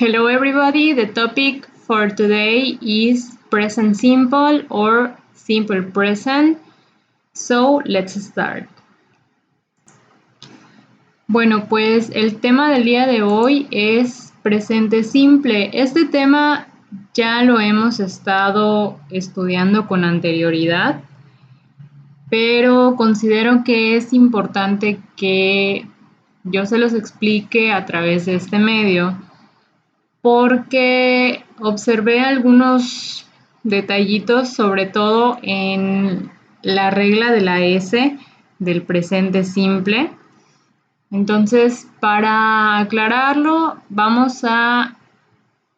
Hello everybody, the topic for today is present simple or simple present. So let's start. Bueno, pues el tema del día de hoy es presente simple. Este tema ya lo hemos estado estudiando con anterioridad, pero considero que es importante que yo se los explique a través de este medio, porque observé algunos detallitos, sobre todo en la regla de la S del presente simple. Entonces, para aclararlo, vamos a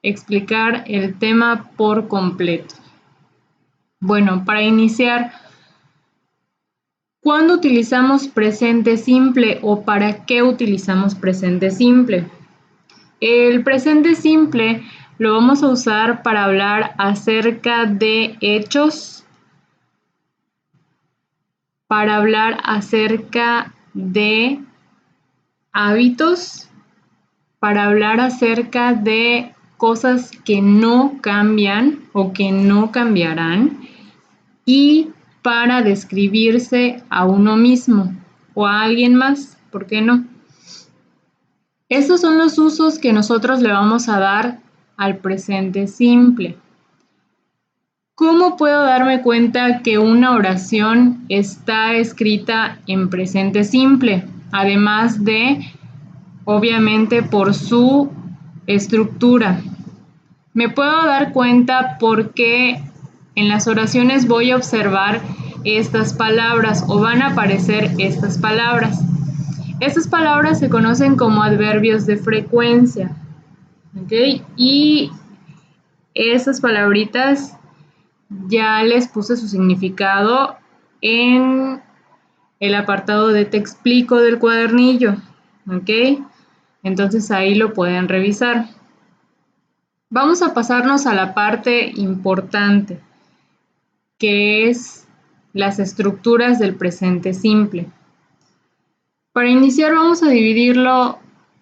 explicar el tema por completo. Bueno, para iniciar, ¿cuándo utilizamos presente simple o para qué utilizamos presente simple? El presente simple lo vamos a usar para hablar acerca de hechos, para hablar acerca de hábitos, para hablar acerca de cosas que no cambian o que no cambiarán y para describirse a uno mismo o a alguien más, ¿por qué no? Estos son los usos que nosotros le vamos a dar al presente simple. ¿Cómo puedo darme cuenta que una oración está escrita en presente simple? Además de, obviamente, por su estructura. Me puedo dar cuenta porque en las oraciones voy a observar estas palabras o van a aparecer estas palabras. Estas palabras se conocen como adverbios de frecuencia, ¿ok? Y esas palabritas ya les puse su significado en el apartado de te explico del cuadernillo, ¿ok? Entonces ahí lo pueden revisar. Vamos a pasarnos a la parte importante, que es las estructuras del presente simple. Para iniciar vamos a dividirlo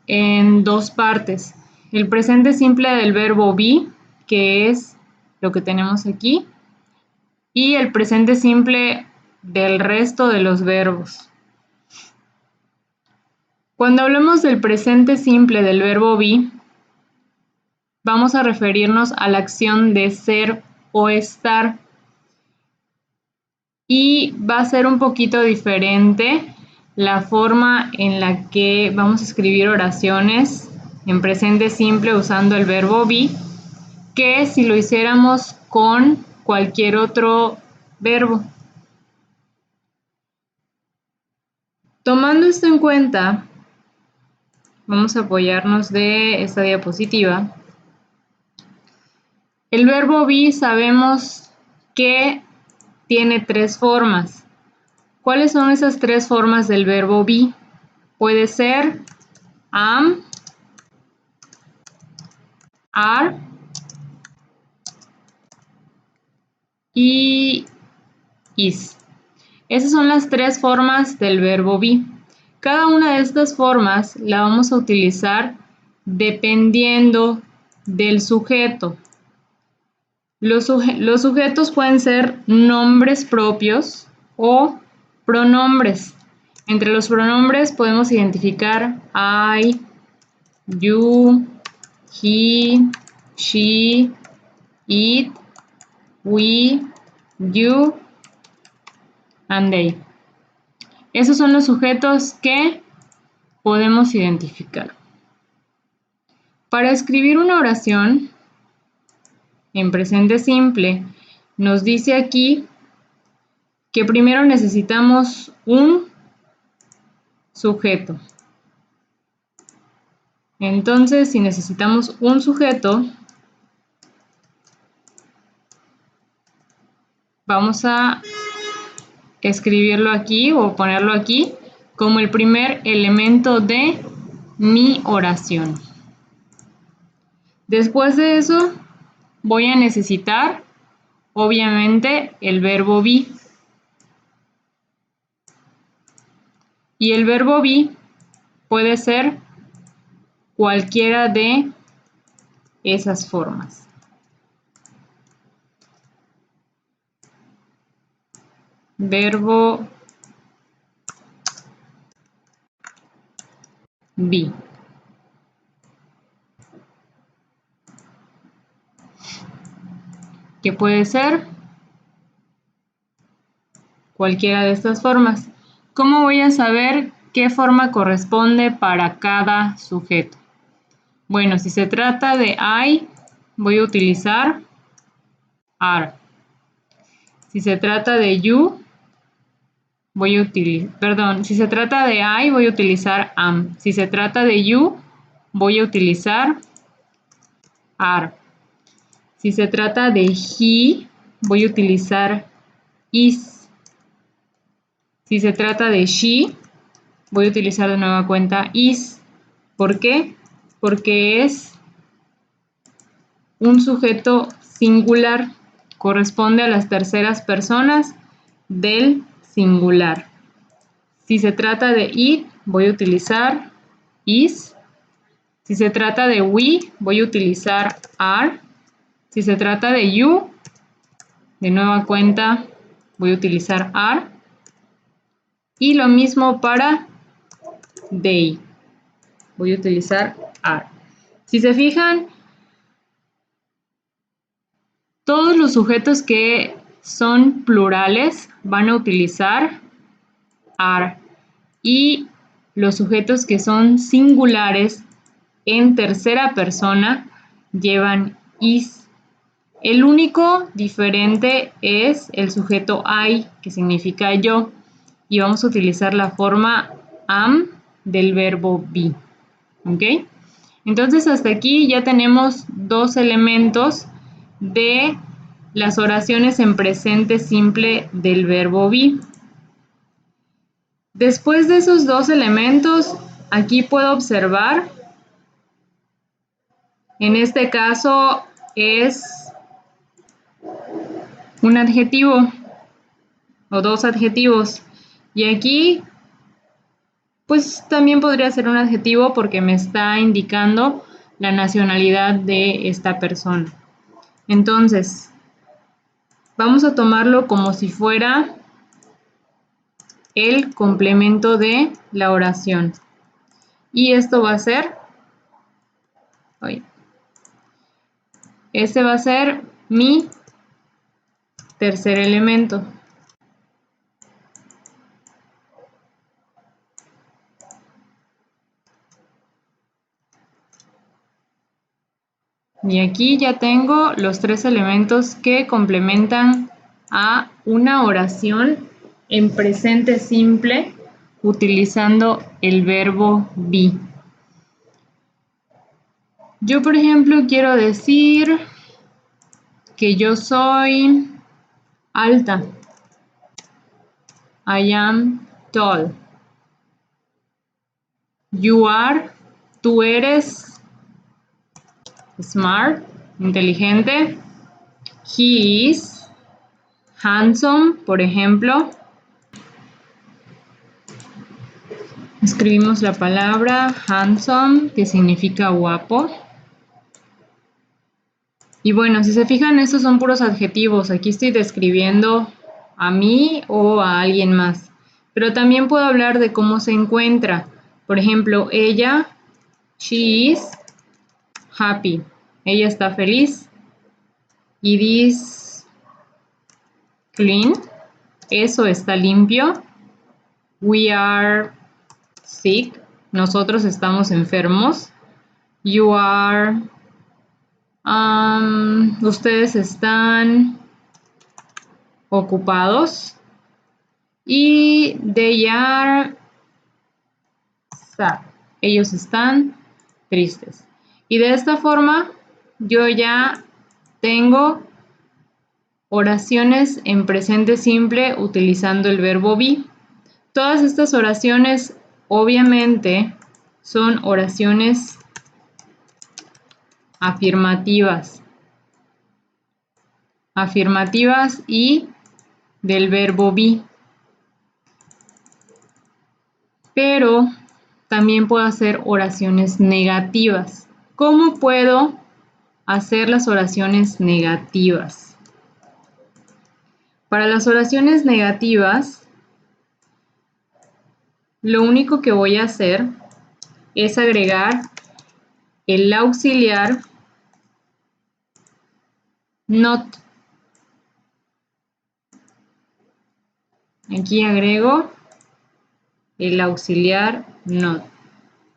en dos partes. El presente simple del verbo be, que es lo que tenemos aquí, y el presente simple del resto de los verbos. Cuando hablamos del presente simple del verbo be, vamos a referirnos a la acción de ser o estar. Y va a ser un poquito diferente la forma en la que vamos a escribir oraciones en presente simple usando el verbo be, que si lo hiciéramos con cualquier otro verbo. Tomando esto en cuenta, vamos a apoyarnos de esta diapositiva. El verbo be sabemos que tiene tres formas. ¿Cuáles son esas tres formas del verbo be? Puede ser am, are y is. Esas son las tres formas del verbo be. Cada una de estas formas la vamos a utilizar dependiendo del sujeto. Los sujetos pueden ser nombres propios o pronombres. Entre los pronombres podemos identificar I, you, he, she, it, we, you and they. Esos son los sujetos que podemos identificar. Para escribir una oración en presente simple, nos dice aquí que primero necesitamos un sujeto. Entonces, si necesitamos un sujeto, vamos a escribirlo aquí o ponerlo aquí como el primer elemento de mi oración. Después de eso, voy a necesitar, obviamente, el verbo be. Y el verbo be puede ser cualquiera de esas formas. Verbo be. ¿Qué puede ser? Cualquiera de estas formas. ¿Cómo voy a saber qué forma corresponde para cada sujeto? Bueno, si se trata de I, voy a utilizar are. Si se trata de you, voy a utilizar, perdón, si se trata de I, voy a utilizar am. Si se trata de you, voy a utilizar are. Si se trata de he, voy a utilizar is. Si se trata de she, voy a utilizar de nueva cuenta is. ¿Por qué? Porque es un sujeto singular, corresponde a las terceras personas del singular. Si se trata de it, voy a utilizar is. Si se trata de we, voy a utilizar are. Si se trata de you, de nueva cuenta, voy a utilizar are. Y lo mismo para they. Voy a utilizar are. Si se fijan, todos los sujetos que son plurales van a utilizar are. Y los sujetos que son singulares en tercera persona llevan is. El único diferente es el sujeto I, que significa yo, y vamos a utilizar la forma am del verbo be. ¿Ok? Entonces hasta aquí ya tenemos dos elementos de las oraciones en presente simple del verbo be. Después de esos dos elementos, aquí puedo observar, en este caso es un adjetivo o dos adjetivos. Y aquí, pues también podría ser un adjetivo porque me está indicando la nacionalidad de esta persona. Entonces, vamos a tomarlo como si fuera el complemento de la oración. Y esto va a ser, este va a ser mi tercer elemento. Y aquí ya tengo los tres elementos que complementan a una oración en presente simple utilizando el verbo be. Yo, por ejemplo, quiero decir que yo soy alta. I am tall. You are, tú eres smart, inteligente. He is handsome, por ejemplo. Escribimos la palabra handsome, que significa guapo. Y bueno, si se fijan, estos son puros adjetivos. Aquí estoy describiendo a mí o a alguien más. Pero también puedo hablar de cómo se encuentra. Por ejemplo, ella, she is happy. Ella está feliz. It is clean. Eso está limpio. We are sick. Nosotros estamos enfermos. You are... ustedes están ocupados. Y they are sad. Ellos están tristes. Y de esta forma yo ya tengo oraciones en presente simple utilizando el verbo be. Todas estas oraciones obviamente son oraciones afirmativas. Afirmativas y del verbo be. Pero también puedo hacer oraciones negativas. ¿Cómo puedo hacer las oraciones negativas. Para las oraciones negativas, lo único que voy a hacer es agregar el auxiliar not. Aquí agrego el auxiliar not.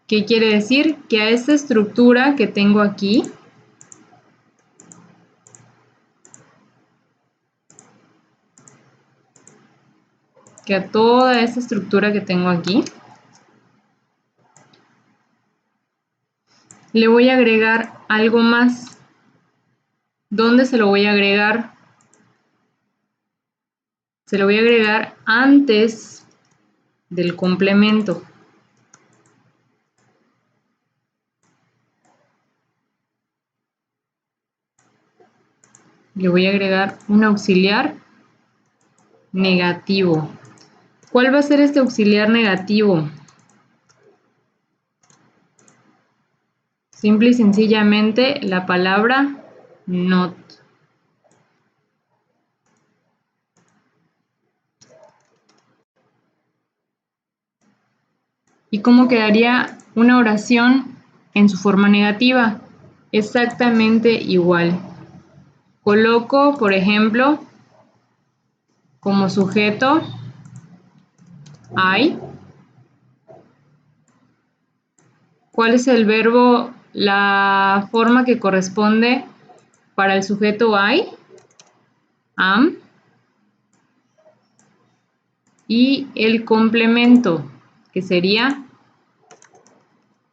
¿Qué quiere decir? Que a esta estructura que tengo aquí, que a toda esta estructura que tengo aquí, le voy a agregar algo más. ¿Dónde se lo voy a agregar? Se lo voy a agregar antes del complemento. Le voy a agregar un auxiliar negativo. ¿Cuál va a ser este auxiliar negativo? Simple y sencillamente la palabra not. ¿Y cómo quedaría una oración en su forma negativa? Exactamente igual. Coloco, por ejemplo, como sujeto I. ¿Cuál es el verbo, la forma que corresponde para el sujeto I? Am. Y el complemento, que sería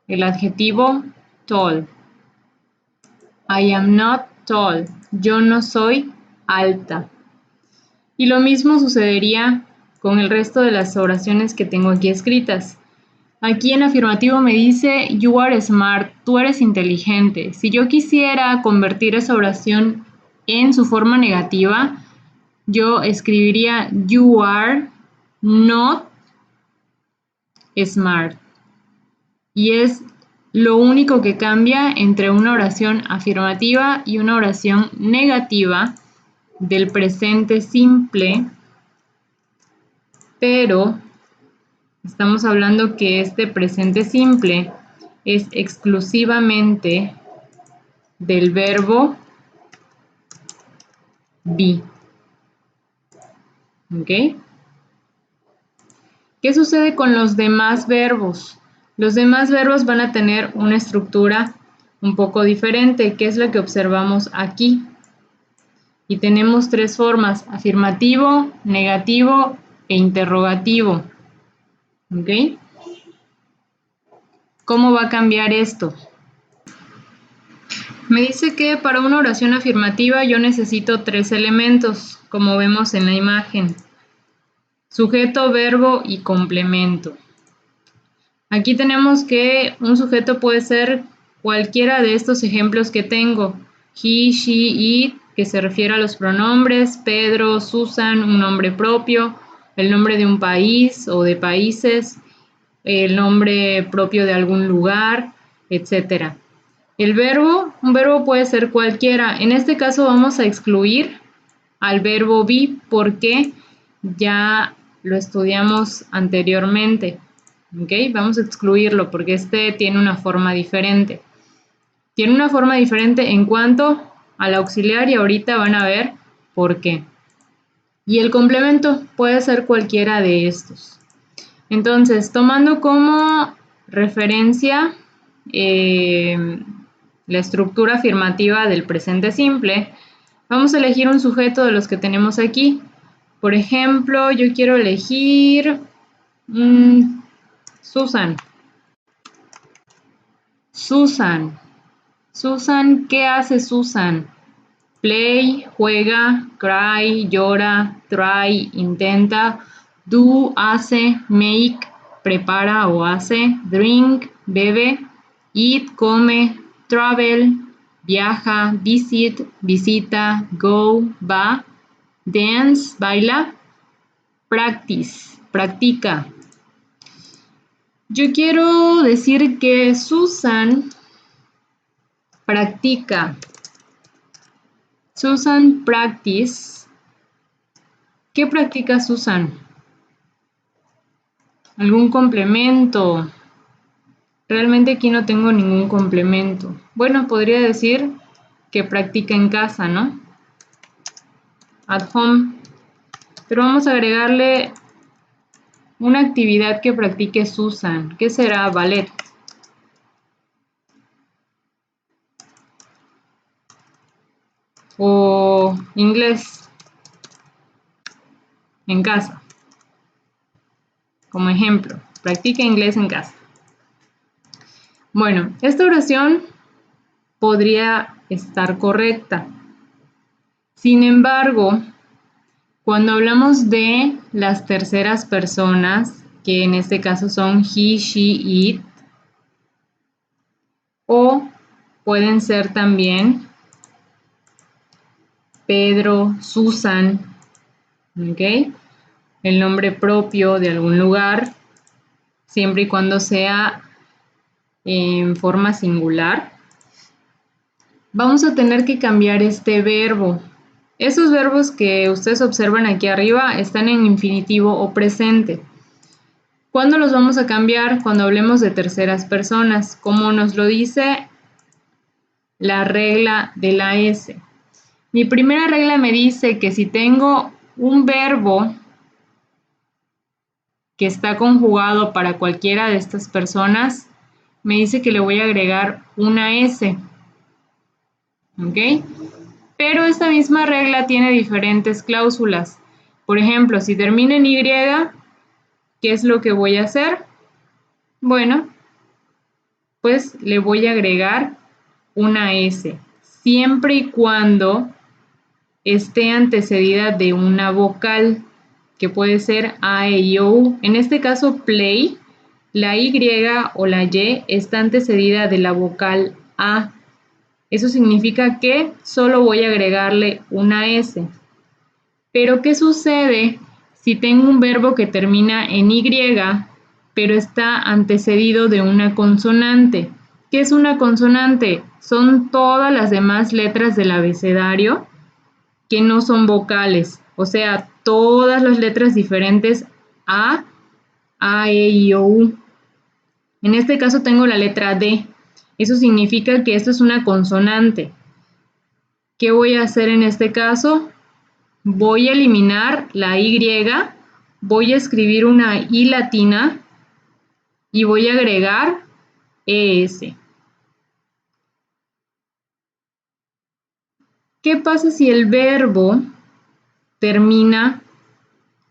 el adjetivo tall. I am not tall. Yo no soy alta. Y lo mismo sucedería con el resto de las oraciones que tengo aquí escritas. Aquí en afirmativo me dice you are smart, tú eres inteligente. Si yo quisiera convertir esa oración en su forma negativa, yo escribiría you are not smart. Y es lo único que cambia entre una oración afirmativa y una oración negativa del presente simple, pero estamos hablando que este presente simple es exclusivamente del verbo be. ¿Ok? ¿Qué sucede con los demás verbos? Los demás verbos van a tener una estructura un poco diferente, que es lo que observamos aquí. Y tenemos tres formas: afirmativo, negativo e interrogativo. ¿Ok? ¿Cómo va a cambiar esto? Me dice que para una oración afirmativa yo necesito tres elementos, como vemos en la imagen: sujeto, verbo y complemento. Aquí tenemos que un sujeto puede ser cualquiera de estos ejemplos que tengo: he, she, it, que se refiere a los pronombres; Pedro, Susan, un nombre propio; el nombre de un país o de países; el nombre propio de algún lugar, etc. El verbo, un verbo puede ser cualquiera. En este caso vamos a excluir al verbo be porque ya lo estudiamos anteriormente. ¿Ok? Vamos a excluirlo porque este tiene una forma diferente. Tiene una forma diferente en cuanto al auxiliar y ahorita van a ver por qué. Y el complemento puede ser cualquiera de estos. Entonces, tomando como referencia la estructura afirmativa del presente simple, vamos a elegir un sujeto de los que tenemos aquí. Por ejemplo, yo quiero elegir Susan. Susan. Susan, ¿qué hace Susan? Play, juega, cry, llora, try, intenta, do, hace, make, prepara o hace, drink, bebe, eat, come, travel, viaja, visit, visita, go, va, dance, baila, practice, practica. Yo quiero decir que Susan practica Susan practice. ¿Qué practica Susan? ¿Algún complemento? Realmente aquí no tengo ningún complemento. Bueno, podría decir que practica en casa, ¿no? At home. Pero vamos a agregarle una actividad que practique Susan. ¿Qué será? Ballet. O inglés. En casa. Como ejemplo, practica inglés en casa. Bueno, esta oración podría estar correcta. Sin embargo, cuando hablamos de las terceras personas, que en este caso son he, she, it, o pueden ser también Pedro, Susan, ¿ok? El nombre propio de algún lugar, siempre y cuando sea en forma singular, vamos a tener que cambiar este verbo. Esos verbos que ustedes observan aquí arriba están en infinitivo o presente. ¿Cuándo los vamos a cambiar? Cuando hablemos de terceras personas, como nos lo dice la regla de la S. Mi primera regla me dice que si tengo un verbo que está conjugado para cualquiera de estas personas, me dice que le voy a agregar una S. ¿Ok? Pero esta misma regla tiene diferentes cláusulas. Por ejemplo, si termina en Y, ¿qué es lo que voy a hacer? Bueno, pues le voy a agregar una S, siempre y cuando esté antecedida de una vocal, que puede ser A, E, I, O, U. En este caso, play, la Y o la Y está antecedida de la vocal A. Eso significa que solo voy a agregarle una S. Pero, ¿qué sucede si tengo un verbo que termina en Y, pero está antecedido de una consonante? ¿Qué es una consonante? Son todas las demás letras del abecedario que no son vocales, o sea, todas las letras diferentes A, E, I, O, U. En este caso tengo la letra D. Eso significa que esto es una consonante. ¿Qué voy a hacer en este caso? Voy a eliminar la Y, voy a escribir una I latina y voy a agregar ES. ¿Qué pasa si el verbo termina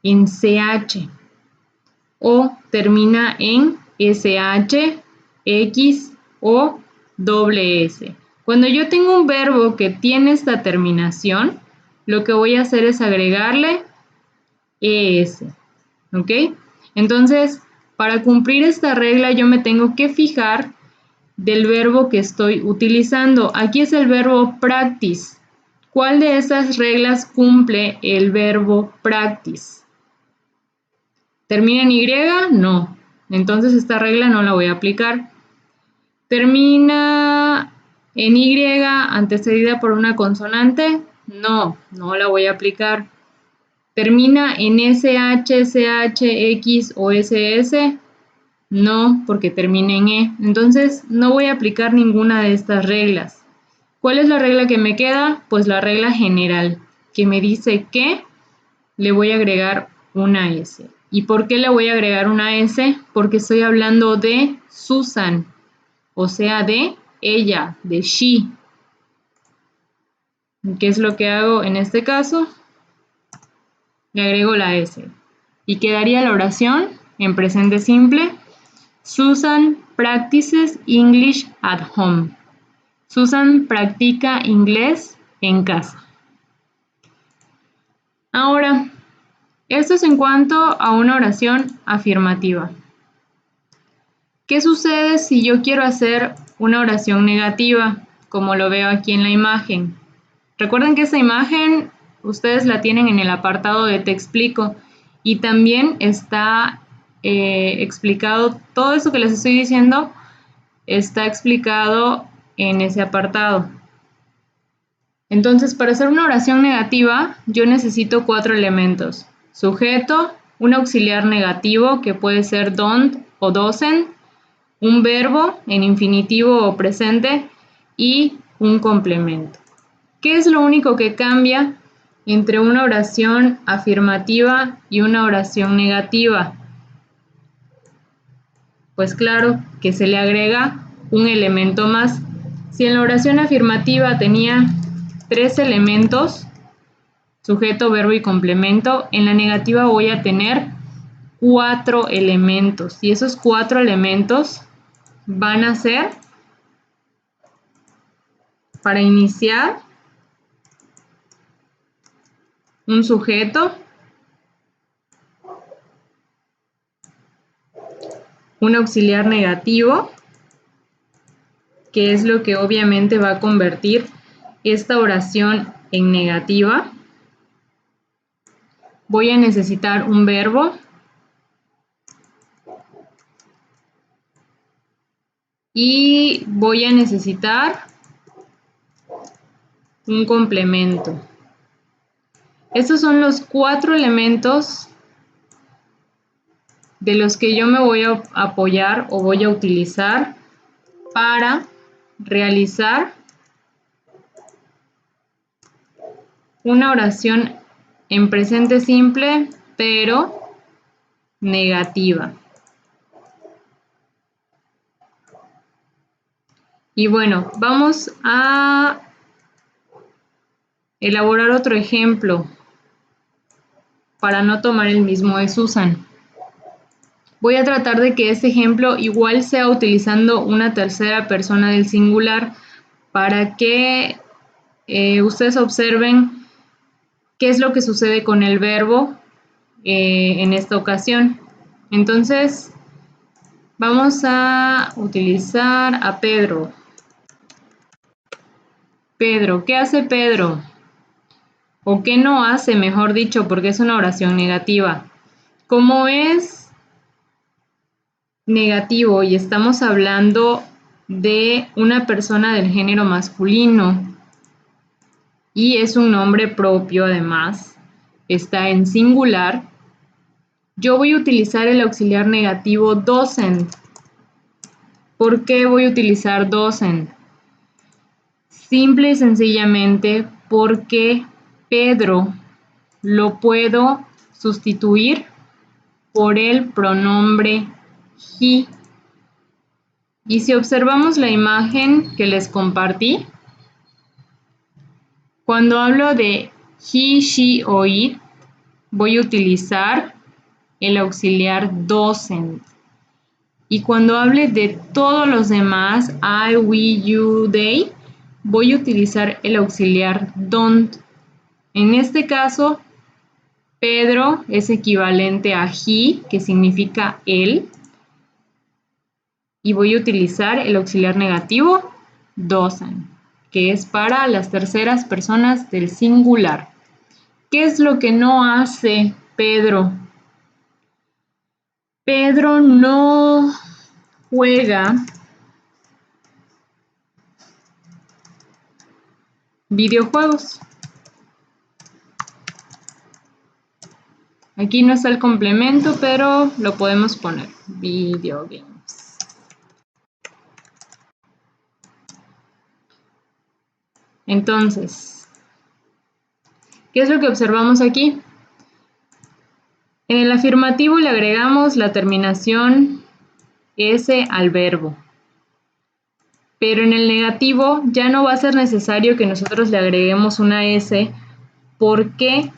en CH o termina en SH, X o doble S? Cuando yo tengo un verbo que tiene esta terminación, lo que voy a hacer es agregarle ES, ¿ok? Entonces, para cumplir esta regla yo me tengo que fijar del verbo que estoy utilizando. Aquí es el verbo practice. ¿Cuál de estas reglas cumple el verbo practice? ¿Termina en Y? No. Entonces esta regla no la voy a aplicar. ¿Termina en Y antecedida por una consonante? No, no la voy a aplicar. ¿Termina en SH, SH, X o SS? No, porque termina en E. Entonces no voy a aplicar ninguna de estas reglas. ¿Cuál es la regla que me queda? Pues la regla general, que me dice que le voy a agregar una S. ¿Y por qué le voy a agregar una S? Porque estoy hablando de Susan, o sea, de ella, de she. ¿Qué es lo que hago en este caso? Le agrego la S. Y quedaría la oración en presente simple. Susan practices English at home. Susan practica inglés en casa. Ahora, esto es en cuanto a una oración afirmativa. ¿Qué sucede si yo quiero hacer una oración negativa, como lo veo aquí en la imagen? Recuerden que esta imagen ustedes la tienen en el apartado de Te explico y también está explicado, todo eso que les estoy diciendo está explicado en ese apartado. Entonces, para hacer una oración negativa, yo necesito 4 elementos. Sujeto, un auxiliar negativo que puede ser don't o doesn't, un verbo en infinitivo o presente y un complemento. ¿Qué es lo único que cambia entre una oración afirmativa y una oración negativa? Pues claro que se le agrega un elemento más. Si en la oración afirmativa tenía 3 elementos, sujeto, verbo y complemento, en la negativa voy a tener 4 elementos. Y esos 4 elementos van a ser, para iniciar, un sujeto, un auxiliar negativo, que es lo que obviamente va a convertir esta oración en negativa. Voy a necesitar un verbo y voy a necesitar un complemento. Estos son los 4 elementos de los que yo me voy a apoyar o voy a utilizar para realizar una oración en presente simple, pero negativa. Y bueno, vamos a elaborar otro ejemplo para no tomar el mismo de Susan. Voy a tratar de que este ejemplo igual sea utilizando una tercera persona del singular para que ustedes observen qué es lo que sucede con el verbo en esta ocasión. Entonces, vamos a utilizar a Pedro. Pedro, ¿qué hace Pedro? ¿O qué no hace, mejor dicho, porque es una oración negativa? Como es negativo y estamos hablando de una persona del género masculino y es un nombre propio además, está en singular, yo voy a utilizar el auxiliar negativo doesn't. ¿Por qué voy a utilizar doesn't? Simple y sencillamente porque Pedro lo puedo sustituir por el pronombre he. Y si observamos la imagen que les compartí, cuando hablo de he, she o it, voy a utilizar el auxiliar doesn't. Y cuando hable de todos los demás, I, we, you, they, voy a utilizar el auxiliar don't. En este caso, Pedro es equivalente a he, que significa él, y voy a utilizar el auxiliar negativo doesn't, que es para las terceras personas del singular. ¿Qué es lo que no hace Pedro? Pedro no juega videojuegos. Aquí no está el complemento, pero lo podemos poner. Video games. Entonces, ¿qué es lo que observamos aquí? En el afirmativo le agregamos la terminación S al verbo. Pero en el negativo ya no va a ser necesario que nosotros le agreguemos una S porque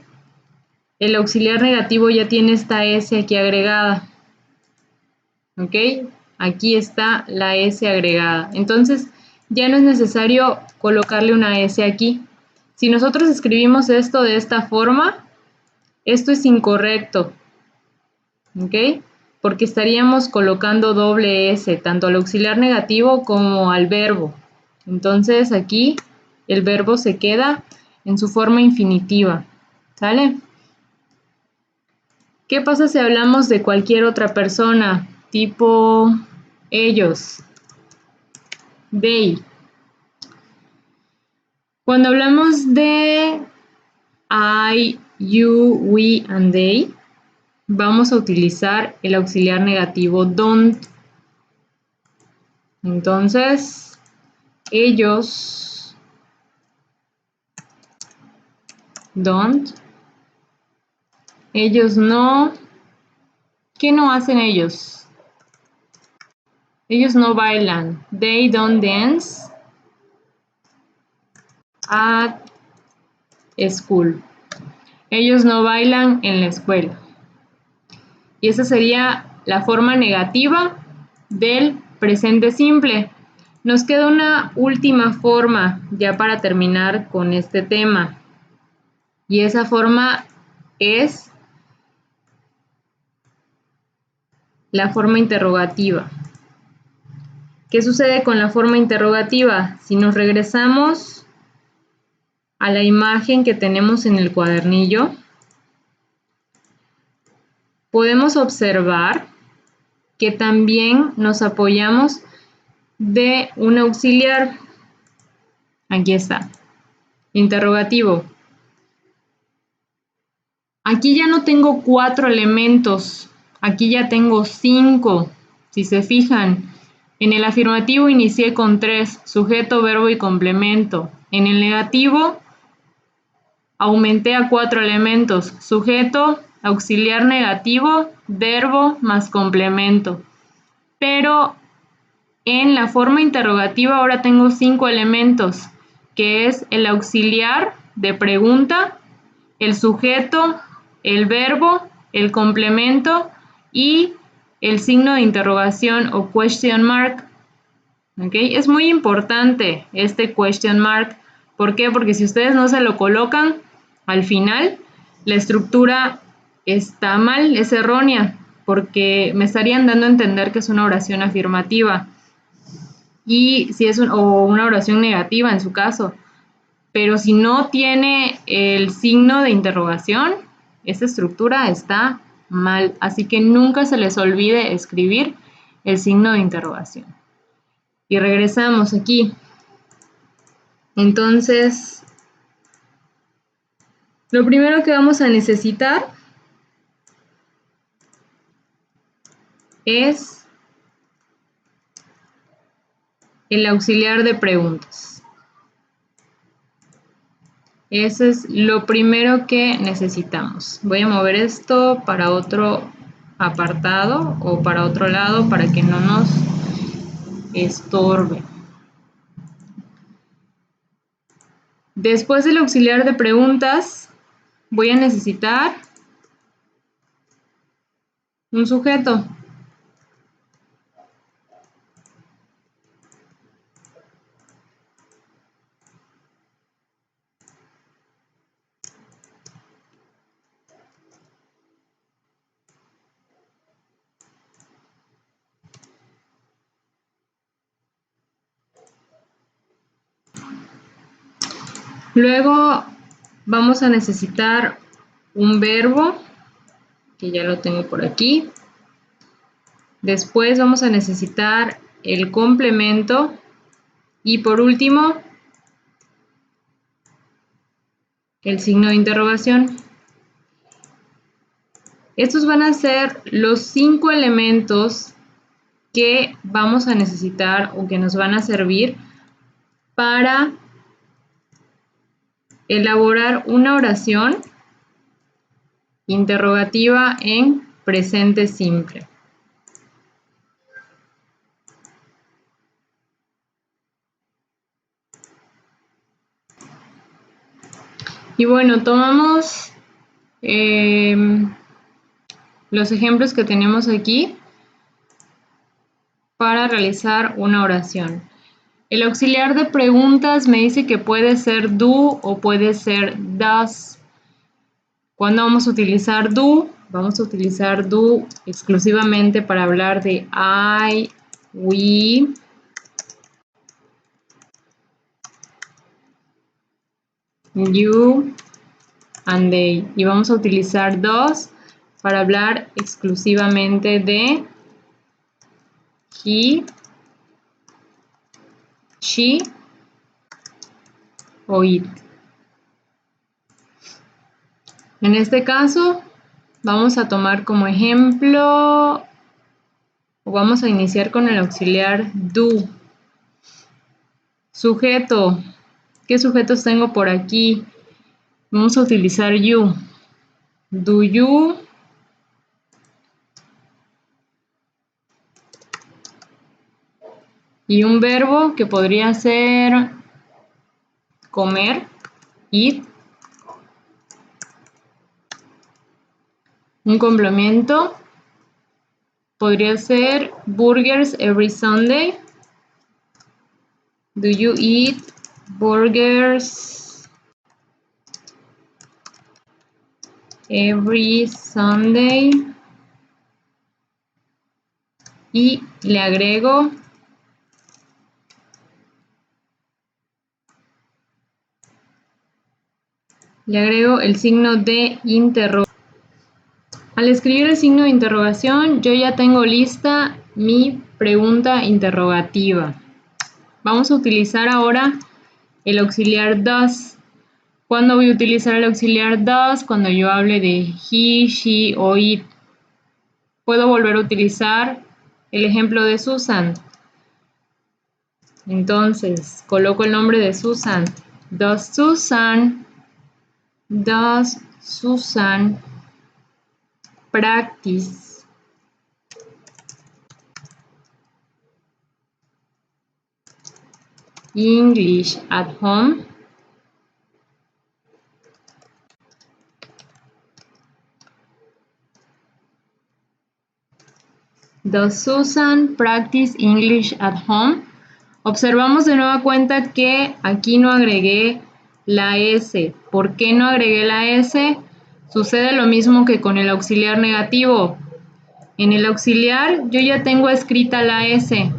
el auxiliar negativo ya tiene esta S aquí agregada. ¿Ok? Aquí está la S agregada. Entonces, ya no es necesario colocarle una S aquí. Si nosotros escribimos esto de esta forma, esto es incorrecto. ¿Ok? Porque estaríamos colocando doble S, tanto al auxiliar negativo como al verbo. Entonces, aquí el verbo se queda en su forma infinitiva. ¿Sale? ¿Qué pasa si hablamos de cualquier otra persona? Tipo ellos, they. Cuando hablamos de I, you, we and they, vamos a utilizar el auxiliar negativo don't. Entonces, ellos don't. Ellos no. ¿Qué no hacen ellos? Ellos no bailan. They don't dance at school. Ellos no bailan en la escuela. Y esa sería la forma negativa del presente simple. Nos queda una última forma ya para terminar con este tema. Y esa forma es la forma interrogativa. ¿Qué sucede con la forma interrogativa? Si nos regresamos a la imagen que tenemos en el cuadernillo, podemos observar que también nos apoyamos de un auxiliar. Aquí está, interrogativo. Aquí ya no tengo 4 elementos, aquí ya tengo 5. Si se fijan, en el afirmativo inicié con 3, sujeto, verbo y complemento. En el negativo aumenté a 4 elementos, sujeto, auxiliar negativo, verbo más complemento. Pero en la forma interrogativa ahora tengo 5 elementos, que es el auxiliar de pregunta, el sujeto, el verbo, el complemento y el signo de interrogación o question mark. ¿Okay? Es muy importante este question mark. ¿Por qué? Porque si ustedes no se lo colocan al final, la estructura está mal, es errónea, porque me estarían dando a entender que es una oración afirmativa y si es o una oración negativa en su caso. Pero si no tiene el signo de interrogación, esta estructura está mal. Así que nunca se les olvide escribir el signo de interrogación. Y regresamos aquí. Entonces, lo primero que vamos a necesitar es el auxiliar de preguntas. Eso es lo primero que necesitamos. Voy a mover esto para otro apartado o para otro lado para que no nos estorbe. Después del auxiliar de preguntas, voy a necesitar un sujeto. Luego vamos a necesitar un verbo, que ya lo tengo por aquí. Después vamos a necesitar el complemento. Y por último, el signo de interrogación. Estos van a ser los 5 elementos que vamos a necesitar o que nos van a servir para elaborar una oración interrogativa en presente simple. Y bueno, tomamos los ejemplos que tenemos aquí para realizar una oración. El auxiliar de preguntas me dice que puede ser do o puede ser does. ¿Cuándo vamos a utilizar do? Vamos a utilizar do exclusivamente para hablar de I, we, you and they. Y vamos a utilizar does para hablar exclusivamente de he, she oíd. En este caso, vamos a tomar como ejemplo, o vamos a iniciar con el auxiliar do. Sujeto. ¿Qué sujetos tengo por aquí? Vamos a utilizar you. Do you y un verbo que podría ser comer, eat. Un complemento podría ser burgers every Sunday. Do you eat burgers every Sunday? Y le agrego el signo de interrogación. Al escribir el signo de interrogación, yo ya tengo lista mi pregunta interrogativa. Vamos a utilizar ahora el auxiliar does. ¿Cuándo voy a utilizar el auxiliar does? Cuando yo hable de he, she o it. Puedo volver a utilizar el ejemplo de Susan. Entonces, coloco el nombre de Susan. Does Susan practice English at home? Does Susan practice English at home? Observamos de nueva cuenta que aquí no agregué la S. ¿Por qué no agregué la S? Sucede lo mismo que con el auxiliar negativo. En el auxiliar yo ya tengo escrita la S.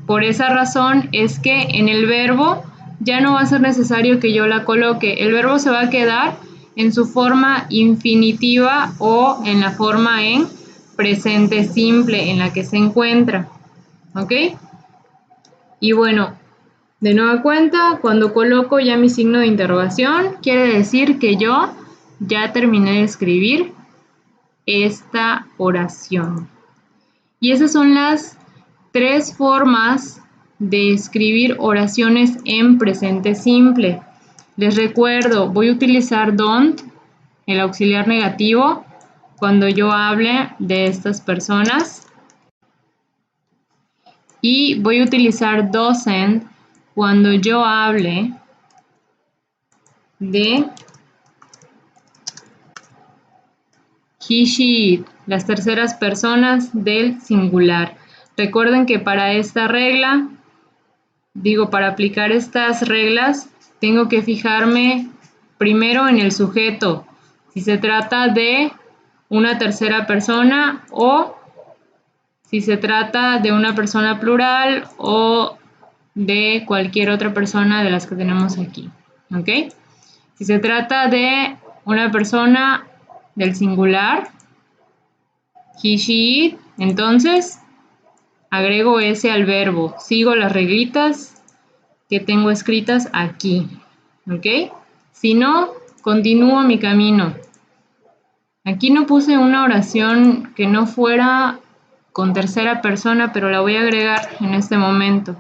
Por esa razón es que en el verbo ya no va a ser necesario que yo la coloque. El verbo se va a quedar en su forma infinitiva o en la forma en presente simple en la que se encuentra. ¿Ok? Y bueno, de nueva cuenta, cuando coloco ya mi signo de interrogación, quiere decir que yo ya terminé de escribir esta oración. Y esas son las 3 formas de escribir oraciones en presente simple. Les recuerdo, voy a utilizar don't, el auxiliar negativo, cuando yo hable de estas personas. Y voy a utilizar doesn't cuando yo hable de he, she, it, las terceras personas del singular. Recuerden que para esta regla, para aplicar estas reglas, tengo que fijarme primero en el sujeto, si se trata de una tercera persona o si se trata de una persona plural o de cualquier otra persona de las que tenemos aquí. ¿Ok? Si se trata de una persona del singular, he, she, it, entonces agrego S al verbo. Sigo las reglitas que tengo escritas aquí. ¿Ok? Si no, continúo mi camino. Aquí no puse una oración que no fuera con tercera persona, pero la voy a agregar en este momento.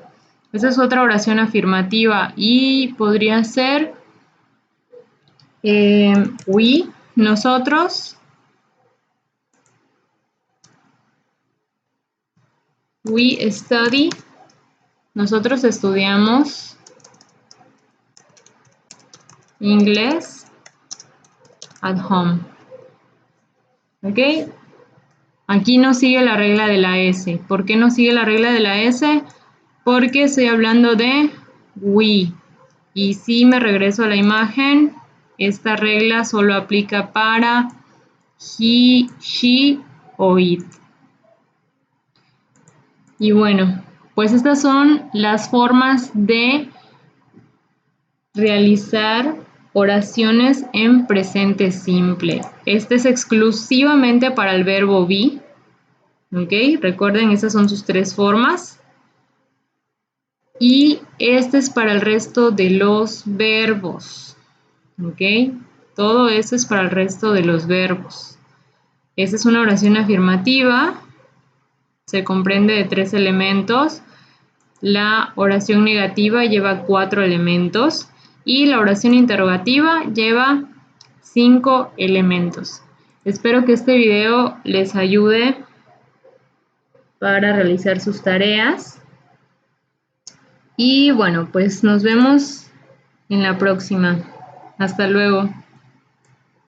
Esa es otra oración afirmativa y podría ser we, nosotros. We study, nosotros estudiamos inglés at home. ¿Ok? Aquí no sigue la regla de la S. ¿Por qué no sigue la regla de la S? Porque estoy hablando de we. Y si me regreso a la imagen, esta regla solo aplica para he, she o it. Y bueno, pues estas son las formas de realizar oraciones en presente simple. Este es exclusivamente para el verbo be. ¿Ok? Recuerden, esas son sus 3 formas. Y Este es para el resto de los verbos. ¿Ok? Todo esto es para el resto de los verbos. Esta es una oración afirmativa. Se comprende de 3 elementos. La oración negativa lleva 4 elementos. Y la oración interrogativa lleva 5 elementos. Espero que este video les ayude para realizar sus tareas. Y bueno, pues nos vemos en la próxima. Hasta luego.